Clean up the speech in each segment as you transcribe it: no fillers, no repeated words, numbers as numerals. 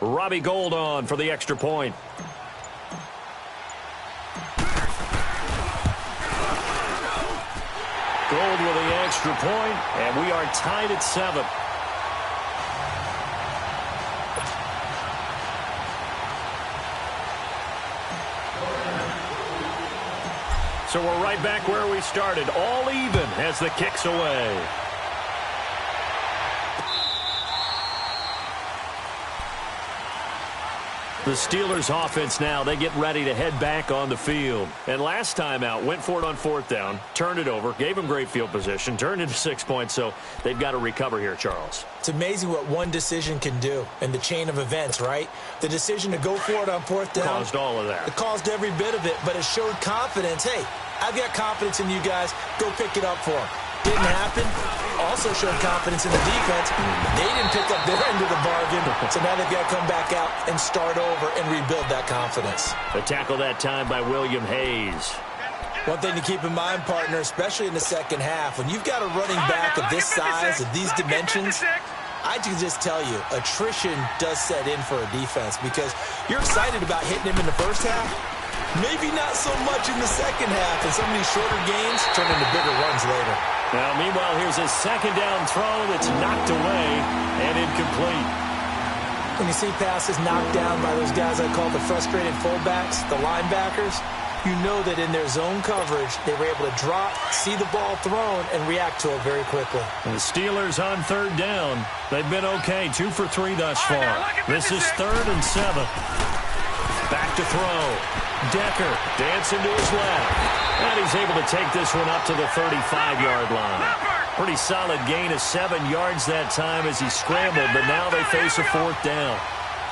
Robbie Gould on for the extra point. Gould with the extra point, and we are tied at 7. So we're right back where we started, all even as the kick's away. The Steelers offense now, they get ready to head back on the field. And last time out, went for it on 4th down, turned it over, gave them great field position, turned into 6 points, so they've got to recover here, Charles. It's amazing what one decision can do in the chain of events, right? The decision to go for it on 4th down. Caused all of that. It caused every bit of it, but it showed confidence. Hey, I've got confidence in you guys. Go pick it up for them. Didn't happen. Also showed confidence in the defense. They didn't pick up their end of the bargain, so now they've got to come back out and start over and rebuild that confidence. The tackle that time by William Hayes. One thing to keep in mind, partner, especially in the second half, when you've got a running back of this size, of these dimensions, I can just tell you, attrition does set in for a defense because you're excited about hitting him in the first half. Maybe not so much in the second half, and some of these shorter gains turn into bigger runs later. Now, meanwhile, here's a second down throw that's knocked away and incomplete. When you see passes knocked down by those guys I call the frustrated fullbacks, the linebackers, you know that in their zone coverage, they were able to drop, see the ball thrown, and react to it very quickly. And the Steelers on 3rd down. They've been okay, 2 for 3 thus far. This is 3rd and 7. Back to throw. Decker dancing to his left. And he's able to take this one up to the 35-yard line. Pretty solid gain of 7 yards that time as he scrambled, but now they face a 4th down.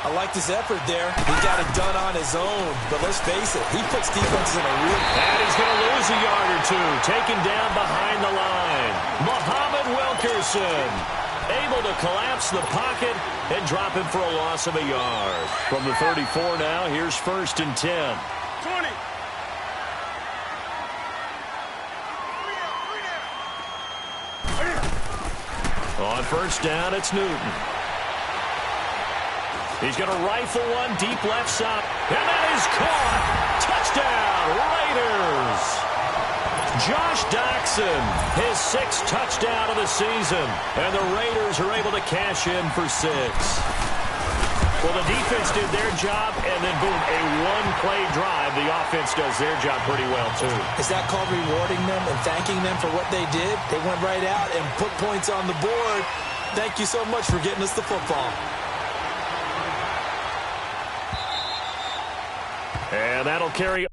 I like this effort there. He got it done on his own, but let's face it, he puts defenses in a real... And he's going to lose a yard or two, taken down behind the line. Muhammad Wilkerson able to collapse the pocket and drop him for a loss of a yard. From the 34 now, here's 1st and 10. 20. On 1st down, it's Newton. He's going to rifle one deep left side. And that is caught. Touchdown, Raiders. Josh Doxson, his 6th touchdown of the season. And the Raiders are able to cash in for 6. Well, the defense did their job, and then, boom, a one-play drive. The offense does their job pretty well, too. Is that called rewarding them and thanking them for what they did? They went right out and put points on the board. Thank you so much for getting us the football. And that'll carry.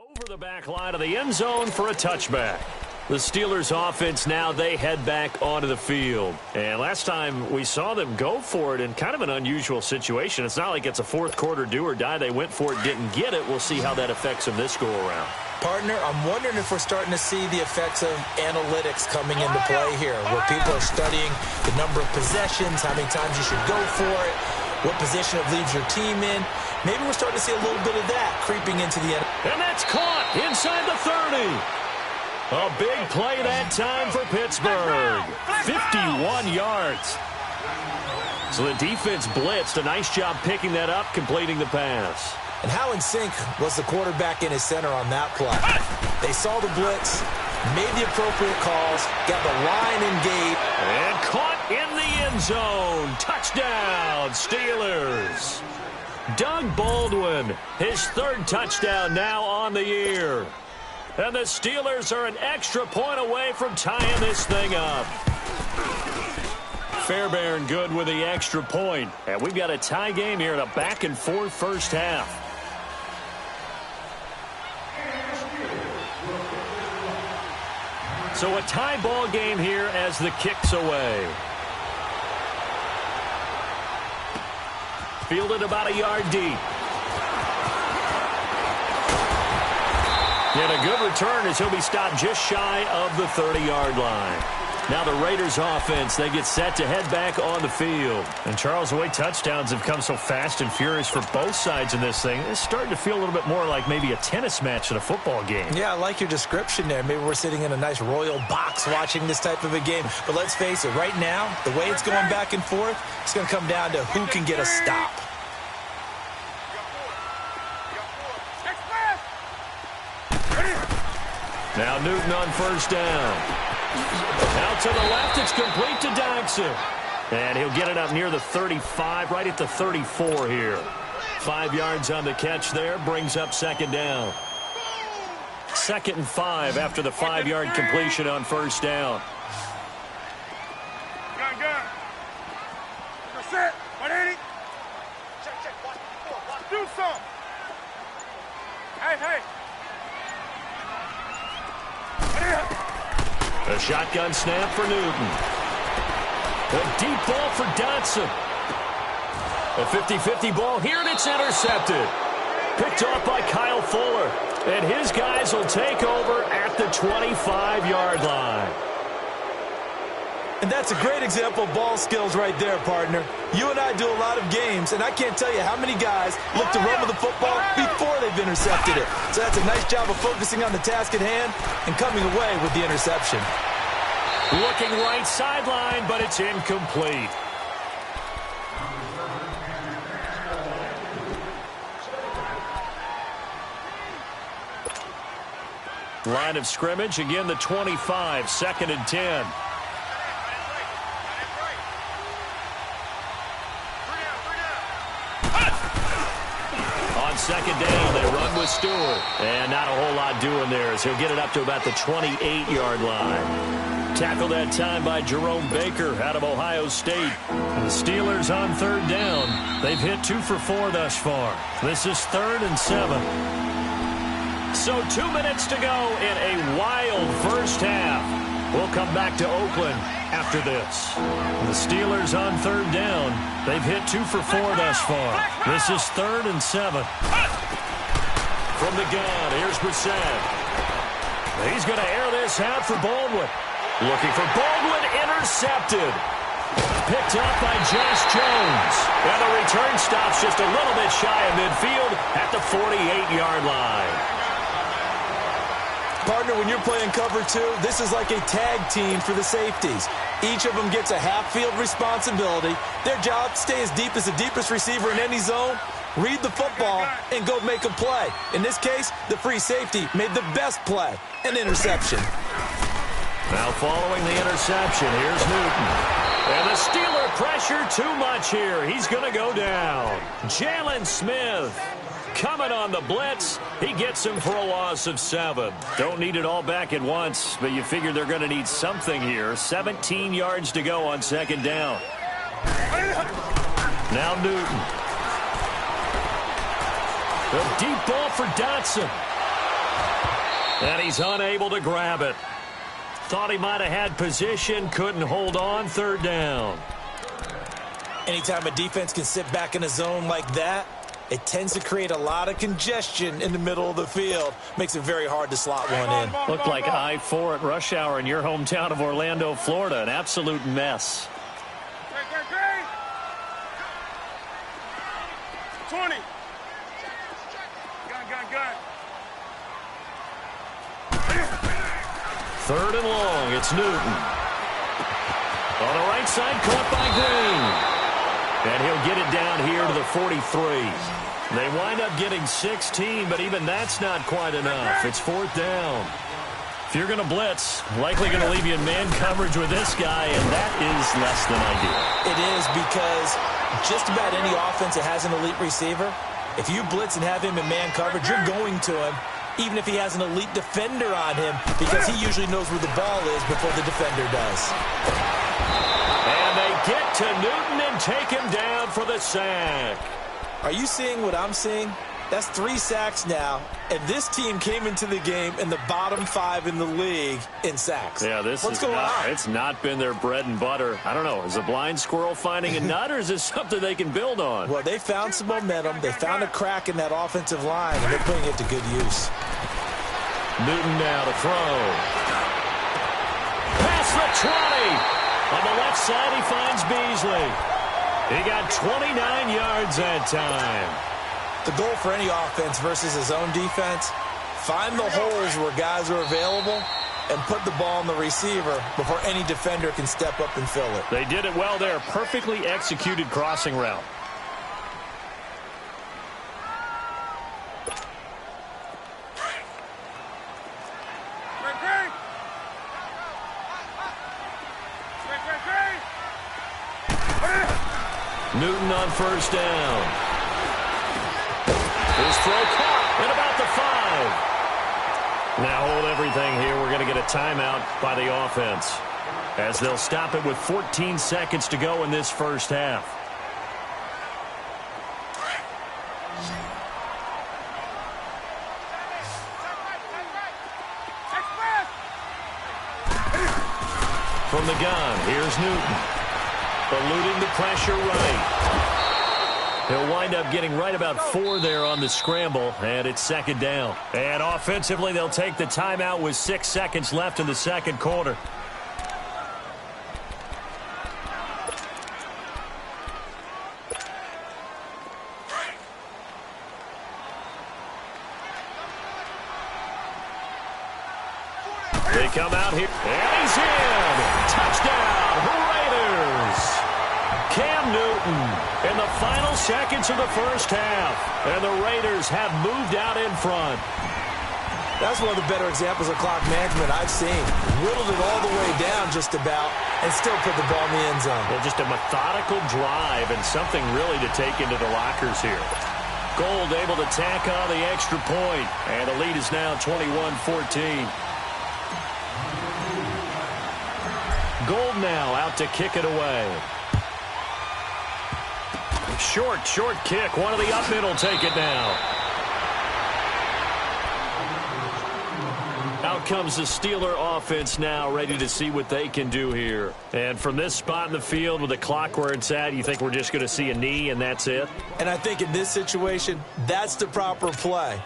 Over the back line of the end zone for a touchback. The Steelers offense now, they head back onto the field. And last time we saw them go for it in kind of an unusual situation. It's not like it's a 4th quarter do or die. They went for it, didn't get it. We'll see how that affects them this go-around. Partner, I'm wondering if we're starting to see the effects of analytics coming into play here, where people are studying the number of possessions, how many times you should go for it, what position it leaves your team in. Maybe we're starting to see a little bit of that creeping into the end. And that's caught inside the 30. A big play that time for Pittsburgh. 51 yards. So the defense blitzed. A nice job picking that up, completing the pass. And how in sync was the quarterback in his center on that play? They saw the blitz, made the appropriate calls, got the line engaged. And caught in the end zone. Touchdown, Steelers. Doug Baldwin, his 3rd touchdown now on the year. And the Steelers are an extra point away from tying this thing up. Fairbairn good with the extra point. And we've got a tie game here in a back-and-forth first half. So a tie ball game here as the kick's away. Fielded about a yard deep. And a good return as he'll be stopped just shy of the 30-yard line. Now the Raiders offense, they get set to head back on the field. And Charles, the way touchdowns have come so fast and furious for both sides in this thing, it's starting to feel a little bit more like maybe a tennis match at a football game. Yeah, I like your description there. Maybe we're sitting in a nice royal box watching this type of a game. But let's face it, right now, the way it's going back and forth, it's going to come down to who can get a stop. Now Newton on first down. Out to the left, it's complete to Daxon. And he'll get it up near the 35, right at the 34 here. 5 yards on the catch there, brings up second down. 2nd and 5 after the 5-yard completion on first down. Gun. Set. 180. Check. Do something. Hey. A shotgun snap for Newton. A deep ball for Dotson. A 50-50 ball here, and it's intercepted. Picked off by Kyle Fuller. And his guys will take over at the 25-yard line. And that's a great example of ball skills right there, partner. You and I do a lot of games, and I can't tell you how many guys look to run with the football before they've intercepted it. So that's a nice job of focusing on the task at hand and coming away with the interception. Looking right sideline, but it's incomplete. Line of scrimmage, again the 25, 2nd and 10. On second down, they run with Stewart. And not a whole lot doing there as he'll get it up to about the 28-yard line. Tackled that time by Jerome Baker out of Ohio State. The Steelers on third down. They've hit 2 for 4 thus far. This is 3rd and 7. So 2 minutes to go in a wild first half. We'll come back to Oakland after this. The Steelers on third down. They've hit 2 for 4 thus far. This is 3rd and 7. From the gun, here's Brissett. He's going to air this out for Baldwin. Looking for Baldwin, intercepted. Picked up by Josh Jones. And the return stops just a little bit shy of midfield at the 48-yard line. Partner, when you're playing cover 2, this is like a tag team for the safeties. Each of them gets a half-field responsibility. Their job, stay as deep as the deepest receiver in any zone, read the football, and go make a play. In this case, the free safety made the best play, an interception. Now following the interception, here's Newton. And the Steeler pressure too much here. He's going to go down. Jalen Smith coming on the blitz. He gets him for a loss of 7. Don't need it all back at once, but you figure they're going to need something here. 17 yards to go on second down. Now Newton. A deep ball for Dotson. And he's unable to grab it. Thought he might have had position, couldn't hold on, third down. Anytime a defense can sit back in a zone like that, it tends to create a lot of congestion in the middle of the field. Makes it very hard to slot one in. Looked like I-4 at rush hour in your hometown of Orlando, Florida. An absolute mess. 20. Gun. 3rd and long, it's Newton. On the right side, caught by Green. And he'll get it down here to the 43. They wind up getting 16, but even that's not quite enough. It's 4th down. If you're going to blitz, likely going to leave you in man coverage with this guy, and that is less than ideal. It is, because just about any offense that has an elite receiver, if you blitz and have him in man coverage, you're going to him, even if he has an elite defender on him, because he usually knows where the ball is before the defender does. And they get to Newton and take him down for the sack. Are you seeing what I'm seeing? That's 3 sacks now, and this team came into the game in the bottom 5 in the league in sacks. Yeah, What's going on? It's not been their bread and butter. I don't know. Is a blind squirrel finding a nut, or is this something they can build on? Well, they found some momentum. They found a crack in that offensive line, and they're putting it to good use. Newton now to throw. Pass the 20. On the left side, he finds Beasley. He got 29 yards that time. The goal for any offense versus his own defense, find the holes where guys are available and put the ball on the receiver before any defender can step up and fill it. They did it well there. Perfectly executed crossing route. Newton on first down. His throw caught at about the 5. Now hold everything here. We're going to get a timeout by the offense, as they'll stop it with 14 seconds to go in this first half. From the gun, here's Newton. Eluding the pressure right. He'll wind up getting right about 4 there on the scramble, and it's second down. And offensively, they'll take the timeout with 6 seconds left in the second quarter. They come out here, and he's in. Touchdown, Raiders. Cam Newton in the final seconds of the first half, and the Raiders have moved out in front. That's one of the better examples of clock management I've seen. Whittled it all the way down just about and still put the ball in the end zone. Well, just a methodical drive and something really to take into the lockers here. Gold able to tack on the extra point, and the lead is now 21-14. Gold now out to kick it away. Short kick. One of the up men will take it now. Out comes the Steeler offense now, ready to see what they can do here. And from this spot in the field with the clock where it's at, you think we're just going to see a knee and that's it? And I think in this situation, that's the proper play.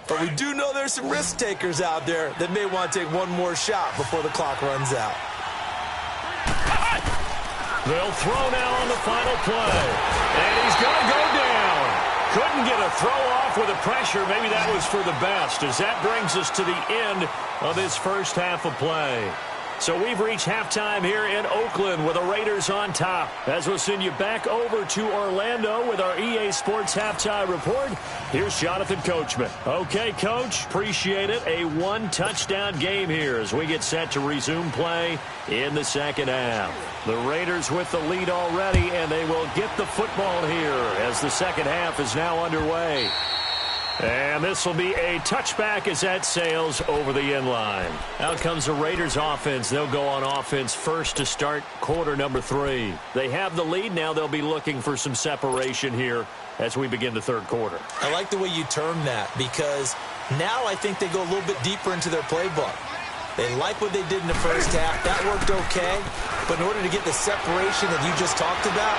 But we do know there's some risk takers out there that may want to take one more shot before the clock runs out. They'll throw now on the final play. And he's going to go down. Couldn't get a throw off with the pressure. Maybe that was for the best, as that brings us to the end of this first half of play. So we've reached halftime here in Oakland with the Raiders on top. As we'll send you back over to Orlando with our EA Sports Halftime Report, here's Jonathan Coachman. Okay, Coach, appreciate it. A one-touchdown game here as we get set to resume play in the second half. The Raiders with the lead already, and they will get the football here as the second half is now underway. And this will be a touchback as that sails over the end line. Out comes the Raiders offense. They'll go on offense first to start quarter number 3. They have the lead. Now they'll be looking for some separation here as we begin the third quarter. I like the way you term that, because now I think they go a little bit deeper into their playbook. They like what they did in the first half. That worked okay. But in order to get the separation that you just talked about,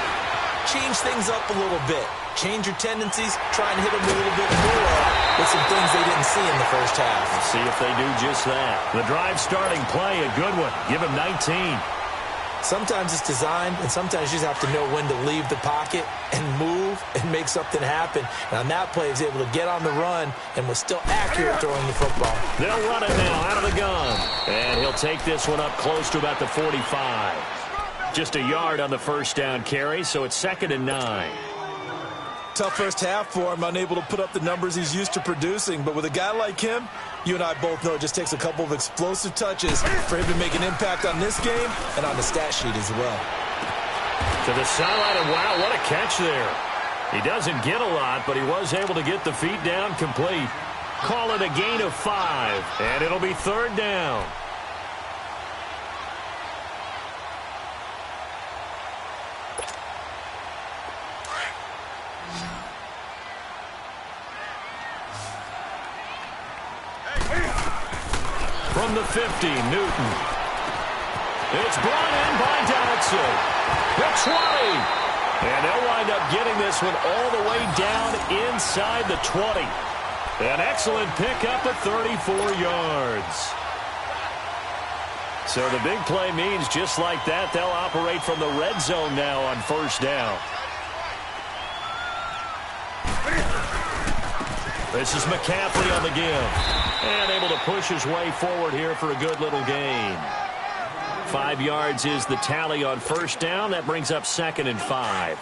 change things up a little bit. Change your tendencies, try and hit them a little bit more with some things they didn't see in the first half. See if they do just that. The drive starting play, a good one. Give him 19. Sometimes it's designed, and sometimes you just have to know when to leave the pocket and move and make something happen. And on that play, he was able to get on the run and was still accurate throwing the football. They'll run it now out of the gun. And he'll take this one up close to about the 45. Just a yard on the first down carry, so it's 2nd and 9. Tough first half for him, unable to put up the numbers he's used to producing. But with a guy like him, you and I both know it just takes a couple of explosive touches for him to make an impact on this game and on the stat sheet as well. To the sideline, and wow, what a catch there. He doesn't get a lot, but he was able to get the feet down complete. Call it a gain of 5, and it'll be 3rd down. From the 50, Newton. It's brought in by Dotson. The 20. And they'll wind up getting this one all the way down inside the 20. An excellent pickup at 34 yards. So the big play means just like that, they'll operate from the red zone now on first down. This is McCaffrey on the give. And able to push his way forward here for a good little gain. 5 yards is the tally on first down. That brings up 2nd and 5.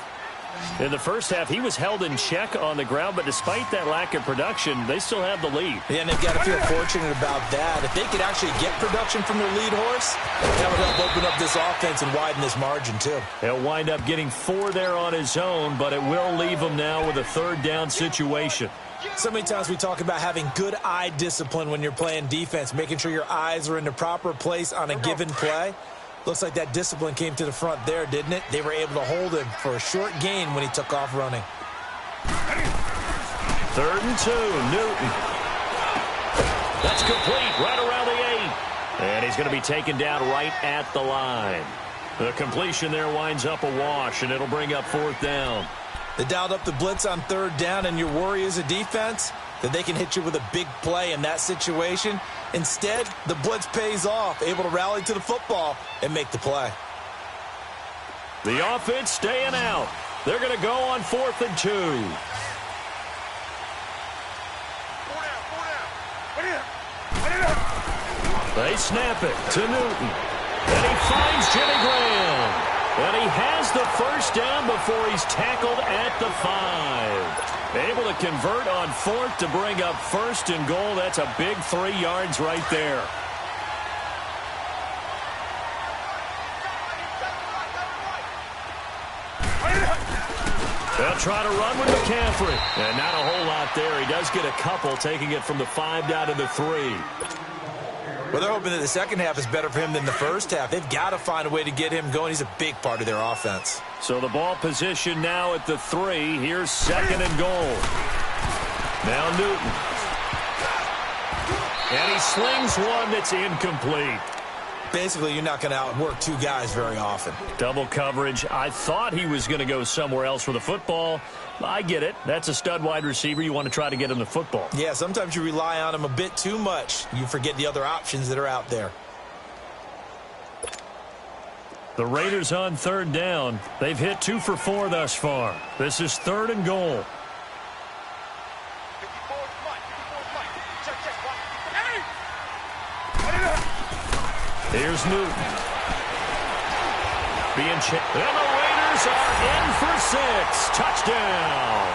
In the first half, he was held in check on the ground, but despite that lack of production, they still have the lead. Yeah, and they've got to feel fortunate about that. If they could actually get production from their lead horse, that would help open up this offense and widen this margin, too. He'll wind up getting 4 there on his own, but it will leave him now with a 3rd down situation. So many times we talk about having good eye discipline when you're playing defense, making sure your eyes are in the proper place on a given play. Looks like that discipline came to the front there, didn't it? They were able to hold him for a short gain when he took off running. 3rd and 2, Newton. That's complete, right around the 8. And he's going to be taken down right at the line. The completion there winds up a wash, and it'll bring up 4th down. They dialed up the blitz on 3rd down, and your worry as a defense that they can hit you with a big play in that situation. Instead, the blitz pays off, able to rally to the football and make the play. The offense staying out. They're going to go on 4th and 2. They snap it to Newton. And he finds Jimmy Graham. And he has the 1st down before he's tackled at the 5. Able to convert on 4th to bring up 1st and goal. That's a big 3 yards right there. They'll try to run with McCaffrey. And not a whole lot there. He does get a couple, taking it from the 5 down to the 3. Well, they're hoping that the second half is better for him than the first half. They've got to find a way to get him going. He's a big part of their offense. So the ball position now at the 3. Here's 2nd and goal. Now Newton. And he slings one that's incomplete. Basically, you're not going to outwork 2 guys very often. Double coverage. I thought he was going to go somewhere else with the football. I get it. That's a stud wide receiver. You want to try to get him the football. Yeah, sometimes you rely on him a bit too much. You forget the other options that are out there. The Raiders on 3rd down. They've hit 2 for 4 thus far. This is 3rd and goal. Here's Newton. Being checked. And the Raiders are in for 6. Touchdown.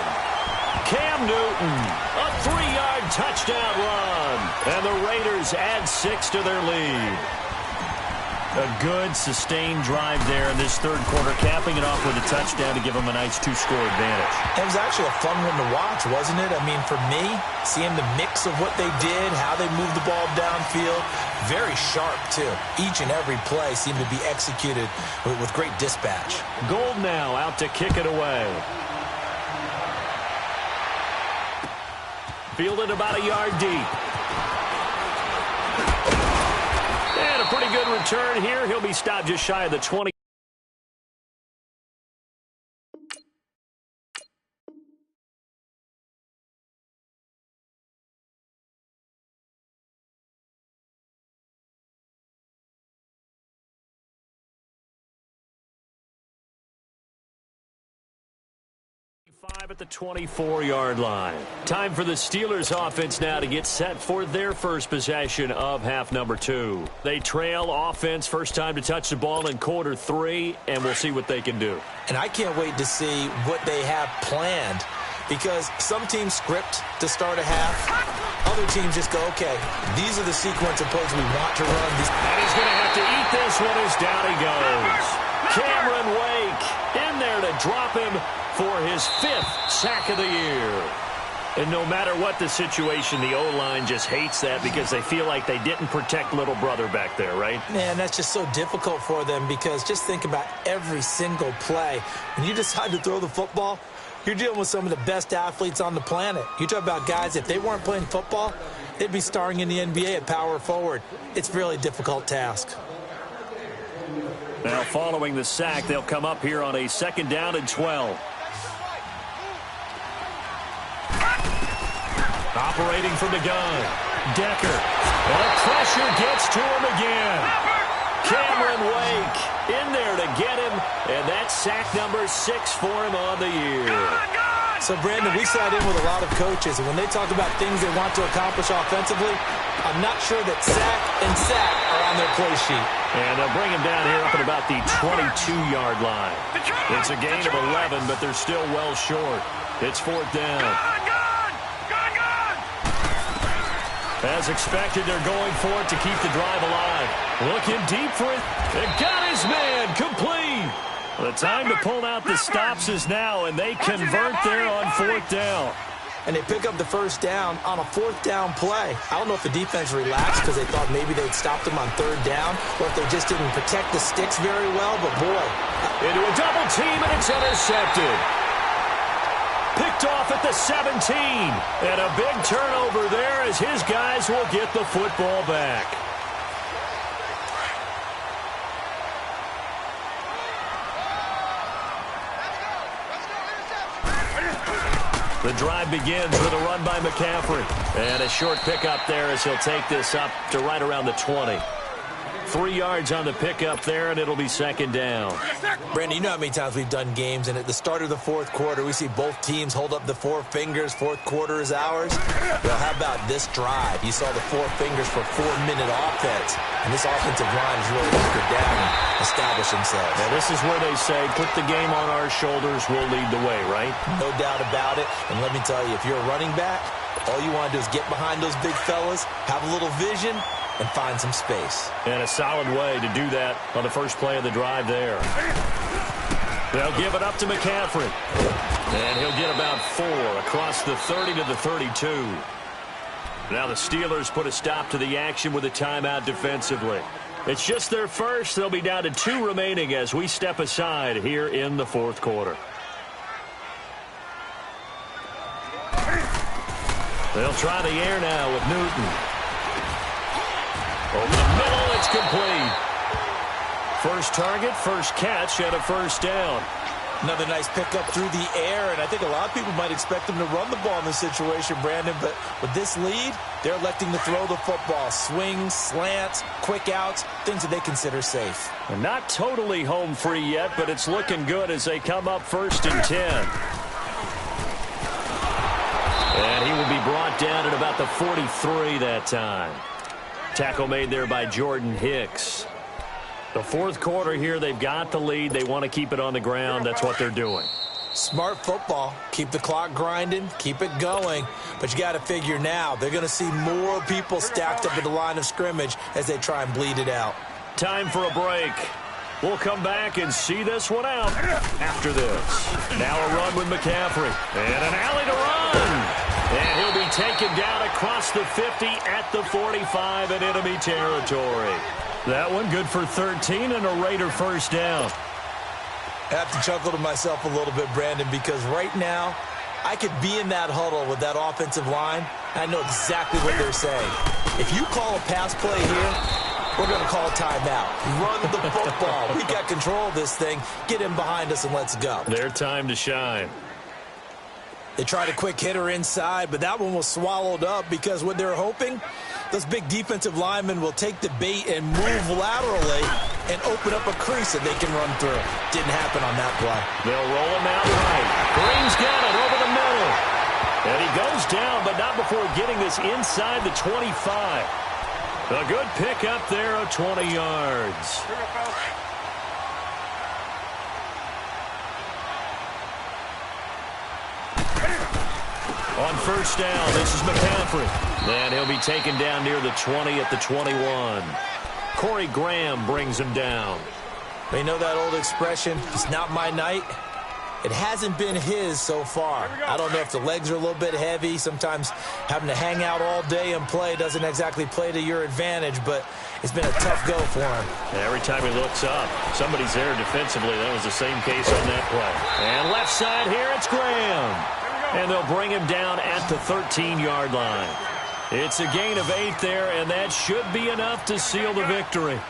Cam Newton. A 3-yard touchdown run. And the Raiders add 6 to their lead. A good, sustained drive there in this 3rd quarter, capping it off with a touchdown to give them a nice 2-score advantage. It was actually a fun one to watch, wasn't it? I mean, for me, seeing the mix of what they did, how they moved the ball downfield, very sharp, too. Each and every play seemed to be executed with great dispatch. Gold now out to kick it away. Fielded about a yard deep. And a pretty good return here. He'll be stopped just shy of the 20. At the 24-yard line. Time for the Steelers offense now to get set for their first possession of half number 2. They trail offense, first time to touch the ball in quarter 3, and we'll see what they can do. And I can't wait to see what they have planned, because some teams script to start a half. Other teams just go, okay, these are the sequence of plays we want to run. And he's going to have to eat this one as down he goes. Cameron Wake in there to drop him for his 5th sack of the year. And no matter what the situation, the O-line just hates that because they feel like they didn't protect little brother back there, right? Man, that's just so difficult for them, because just think about every single play. When you decide to throw the football, you're dealing with some of the best athletes on the planet. You talk about guys, if they weren't playing football, they'd be starring in the NBA at power forward. It's a really difficult task. Now following the sack, they'll come up here on a 2nd down and 12. Operating from the gun, Decker. And the pressure gets to him again. Cameron Wake in there to get him, and that's sack number 6 for him on the year. So, Brandon, we sat in with a lot of coaches, and when they talk about things they want to accomplish offensively, I'm not sure that sack and sack are on their play sheet. And they'll bring him down here up at about the 22-yard line. It's a gain of 11, but they're still well short. It's 4th down. As expected, they're going for it to keep the drive alive. Looking deep for it. It got his man complete. The time to pull out the stops is now, and they convert there on 4th down. And they pick up the first down on a 4th down play. I don't know if the defense relaxed because they thought maybe they'd stopped them on 3rd down, or if they just didn't protect the sticks very well, but boy. Into a double team, and it's intercepted. Picked off at the 17. And a big turnover there as his guys will get the football back. The drive begins with a run by McCaffrey. And a short pickup there as he'll take this up to right around the 20. 3 yards on the pickup there, and it'll be 2nd down. Brandon, you know how many times we've done games, and at the start of the 4th quarter, we see both teams hold up the 4 fingers. 4th quarter is ours. Well, how about this drive? You saw the 4 fingers for 4-minute offense, and this offensive line is really hunkered down and established themselves. Now, this is where they say, put the game on our shoulders, we'll lead the way, right? No doubt about it. And let me tell you, if you're a running back, all you want to do is get behind those big fellas, have a little vision, and find some space. And a solid way to do that on the first play of the drive there. They'll give it up to McCaffrey. And he'll get about 4 across the 30 to the 32. Now the Steelers put a stop to the action with a timeout defensively. It's just their first. They'll be down to 2 remaining as we step aside here in the 4th quarter. They'll try the air now with Newton. Over the middle, it's complete. First target, first catch, and a first down. Another nice pickup through the air, and I think a lot of people might expect them to run the ball in this situation, Brandon, but with this lead, they're electing to throw the football. Swings, slants, quick outs, things that they consider safe. And not totally home free yet, but it's looking good as they come up 1st and 10. And he will be brought down at about the 43 that time. Tackle made there by Jordan Hicks. The 4th quarter here, they've got the lead. They want to keep it on the ground. That's what they're doing. Smart football. Keep the clock grinding. Keep it going. But you got to figure now, they're going to see more people stacked up at the line of scrimmage as they try and bleed it out. Time for a break. We'll come back and see this one out after this. Now a run with McCaffrey. And an alley to run. And he'll be taken down across the 50 at the 45 in enemy territory. That one good for 13 and a Raider first down. I have to chuckle to myself a little bit, Brandon, because right now I could be in that huddle with that offensive line. I know exactly what they're saying. If you call a pass play here, we're going to call a timeout. Run the football. We got control of this thing. Get in behind us and let's go. Their time to shine. They tried a quick hitter inside, but that one was swallowed up because what they're hoping, those big defensive linemen will take the bait and move laterally and open up a crease that they can run through. Didn't happen on that play. They'll roll him out right. Green's got it over the middle. And he goes down, but not before getting this inside the 25. A good pick up there of 20 yards. On first down, this is McCaffrey. And he'll be taken down near the 20 at the 21. Corey Graham brings him down. You know that old expression, it's not my night? It hasn't been his so far. I don't know if the legs are a little bit heavy. Sometimes having to hang out all day and play doesn't exactly play to your advantage, but it's been a tough go for him. Every time he looks up, somebody's there defensively. That was the same case on that play. And left side here, it's Graham. And they'll bring him down at the 13-yard line. It's a gain of 8 there, and that should be enough to seal the victory.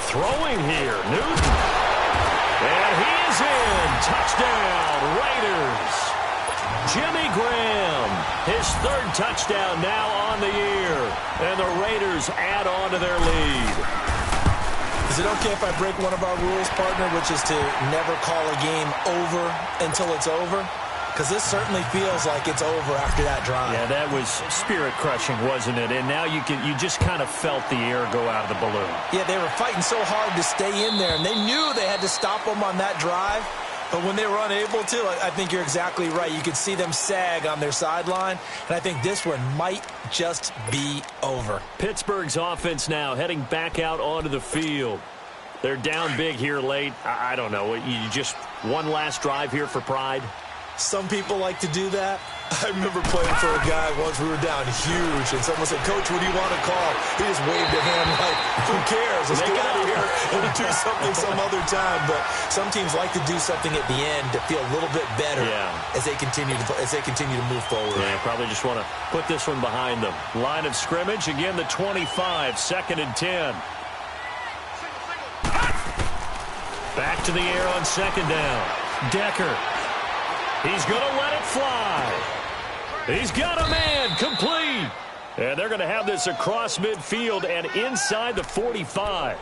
Throwing here, Newton. And he is in. Touchdown, Raiders. Jimmy Graham, his third touchdown now on the year. And the Raiders add on to their lead. Is it okay if I break one of our rules, partner, which is to never call a game over until it's over? Because this certainly feels like it's over after that drive. Yeah, that was spirit-crushing, wasn't it? And now you just kind of felt the air go out of the balloon. Yeah, they were fighting so hard to stay in there, and they knew they had to stop them on that drive. But when they were unable to, I think you're exactly right. You could see them sag on their sideline, and I think this one might just be over. Pittsburgh's offense now heading back out onto the field. They're down big here late. I don't know. You just one last drive here for pride? Some people like to do that. I remember playing for a guy once. We were down huge, and someone said, "Coach, what do you want to call?" He just waved a hand like, "Who cares? Let's get out of here and do something some other time." But some teams like to do something at the end to feel a little bit better as they continue to move forward. Yeah, probably just want to put this one behind them. Line of scrimmage again. The 25, 2nd and 10. Back to the air on 2nd down. Decker. He's going to let it fly. He's got a man, complete. And they're going to have this across midfield and inside the 45.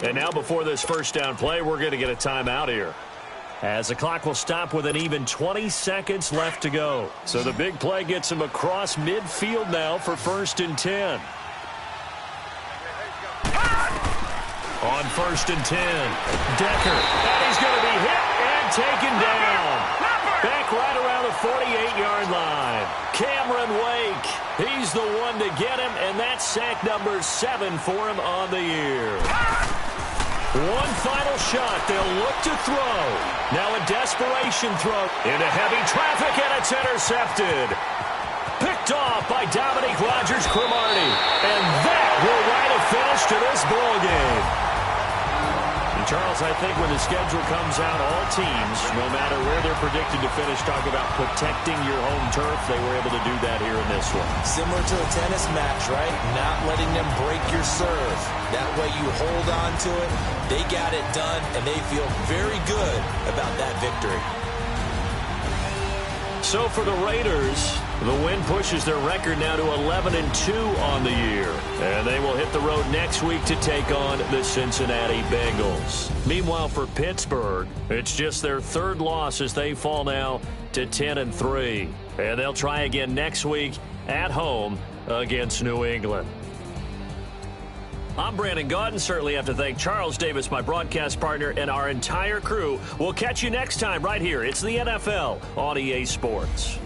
And now before this first down play, we're going to get a timeout here, as the clock will stop with an even 20 seconds left to go. So the big play gets him across midfield now for 1st and 10. On 1st and 10, Decker. And he's going to be hit and taken down. Back right around the 48-yard line. Cameron Wake, he's the one to get him, and that's sack number 7 for him on the year. One final shot. They'll look to throw. Now a desperation throw into heavy traffic, and it's intercepted. Picked off by Dominique Rodgers-Cromartie. And that will write a finish to this ball game. Charles, I think when the schedule comes out, all teams, no matter where they're predicted to finish, talk about protecting your home turf. They were able to do that here in this one. Similar to a tennis match, right? Not letting them break your serve. That way you hold on to it. They got it done, and they feel very good about that victory. So for the Raiders, the win pushes their record now to 11-2 on the year. And they will hit the road next week to take on the Cincinnati Bengals. Meanwhile, for Pittsburgh, it's just their 3rd loss as they fall now to 10-3. And they'll try again next week at home against New England. I'm Brandon Gaudin. Certainly have to thank Charles Davis, my broadcast partner, and our entire crew. We'll catch you next time right here. It's the NFL on EA Sports.